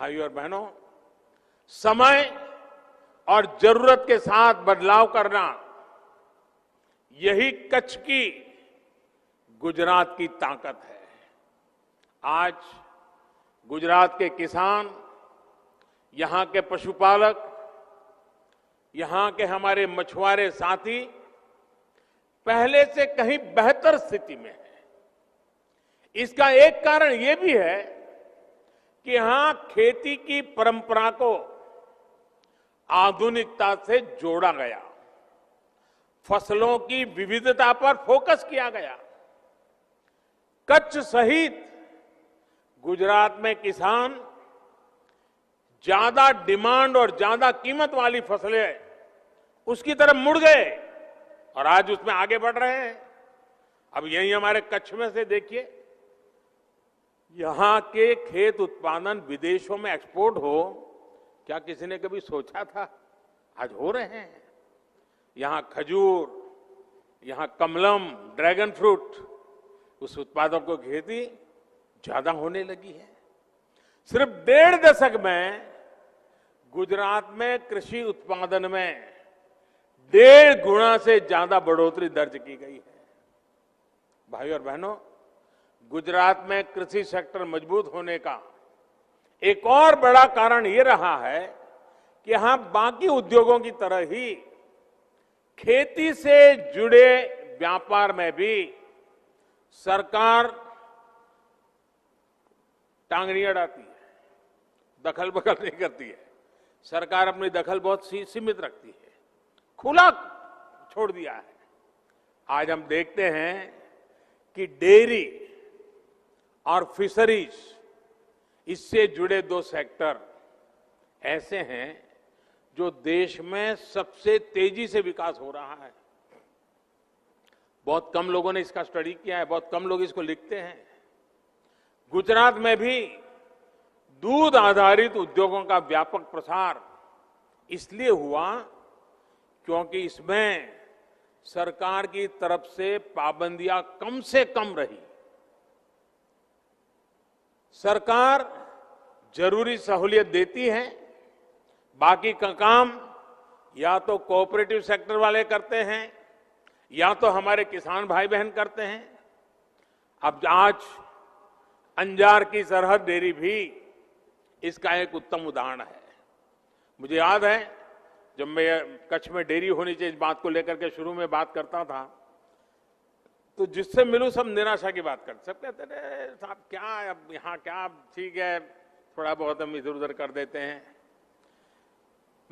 भाइयों और बहनों, समय और जरूरत के साथ बदलाव करना, यही कच्छ की, गुजरात की ताकत है। आज गुजरात के किसान, यहां के पशुपालक, यहां के हमारे मछुआरे साथी पहले से कहीं बेहतर स्थिति में है। इसका एक कारण यह भी है कि यहां खेती की परंपरा को आधुनिकता से जोड़ा गया, फसलों की विविधता पर फोकस किया गया। कच्छ सहित गुजरात में किसान ज्यादा डिमांड और ज्यादा कीमत वाली फसलें उसकी तरफ मुड़ गए और आज उसमें आगे बढ़ रहे हैं। अब यही हमारे कच्छ में से देखिए, यहां के खेत उत्पादन विदेशों में एक्सपोर्ट हो, क्या किसी ने कभी सोचा था? आज हो रहे हैं। यहां खजूर, यहां कमलम, ड्रैगन फ्रूट, उस उत्पादों की खेती ज्यादा होने लगी है। सिर्फ 1.5 दशक में गुजरात में कृषि उत्पादन में 1.5 गुना से ज्यादा बढ़ोतरी दर्ज की गई है। भाइयों और बहनों, गुजरात में कृषि सेक्टर मजबूत होने का एक और बड़ा कारण यह रहा है कि यहां बाकी उद्योगों की तरह ही खेती से जुड़े व्यापार में भी सरकार टांगनी अड़ाती है, दखल बखल नहीं करती है। सरकार अपनी दखल बहुत सीमित रखती है, खुला छोड़ दिया है। आज हम देखते हैं कि डेयरी और फिशरीज, इससे जुड़े 2 सेक्टर ऐसे हैं जो देश में सबसे तेजी से विकास हो रहा है। बहुत कम लोगों ने इसका स्टडी किया है, बहुत कम लोग इसको लिखते हैं। गुजरात में भी दूध आधारित उद्योगों का व्यापक प्रसार इसलिए हुआ क्योंकि इसमें सरकार की तरफ से पाबंदियां कम से कम रही। सरकार जरूरी सहूलियत देती है, बाकी का काम या तो कोऑपरेटिव सेक्टर वाले करते हैं या तो हमारे किसान भाई बहन करते हैं। अब आज अंजार की सरहद डेयरी भी इसका एक उत्तम उदाहरण है। मुझे याद है जब मैं कच्छ में डेयरी होनी चाहिए इस बात को लेकर के शुरू में बात करता था, तो जिससे मिलूं सब निराशा की बात करते, सब कहते थे साहब क्या अब यहाँ क्या, ठीक है थोड़ा बहुत हम इधर उधर कर देते हैं।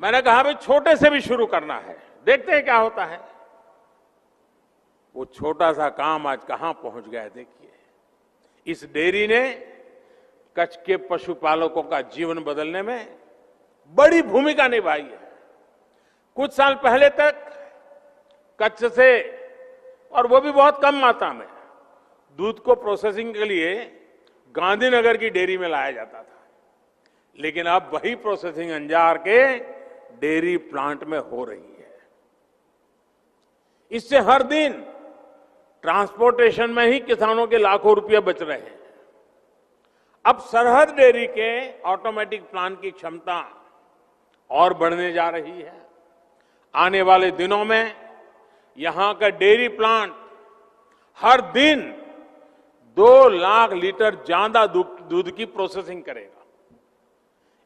मैंने कहा भाई छोटे से भी शुरू करना है, देखते हैं क्या होता है। वो छोटा सा काम आज कहां पहुंच गया है देखिए। इस डेयरी ने कच्छ के पशुपालकों का जीवन बदलने में बड़ी भूमिका निभाई है। कुछ साल पहले तक कच्छ से, और वो भी बहुत कम मात्रा में, दूध को प्रोसेसिंग के लिए गांधीनगर की डेयरी में लाया जाता था, लेकिन अब वही प्रोसेसिंग अंजार के डेयरी प्लांट में हो रही है। इससे हर दिन ट्रांसपोर्टेशन में ही किसानों के लाखों रुपए बच रहे हैं। अब सरहद डेयरी के ऑटोमेटिक प्लांट की क्षमता और बढ़ने जा रही है। आने वाले दिनों में यहां का डेयरी प्लांट हर दिन 2 लाख लीटर ज्यादा दूध की प्रोसेसिंग करेगा।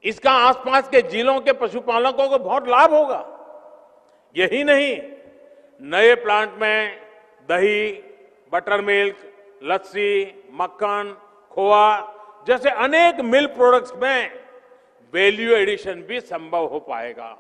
इसका आसपास के जिलों के पशुपालकों को बहुत लाभ होगा। यही नहीं, नए प्लांट में दही, बटर मिल्क, लस्सी, मक्खन, खोआ जैसे अनेक मिल्क प्रोडक्ट्स में वैल्यू एडिशन भी संभव हो पाएगा।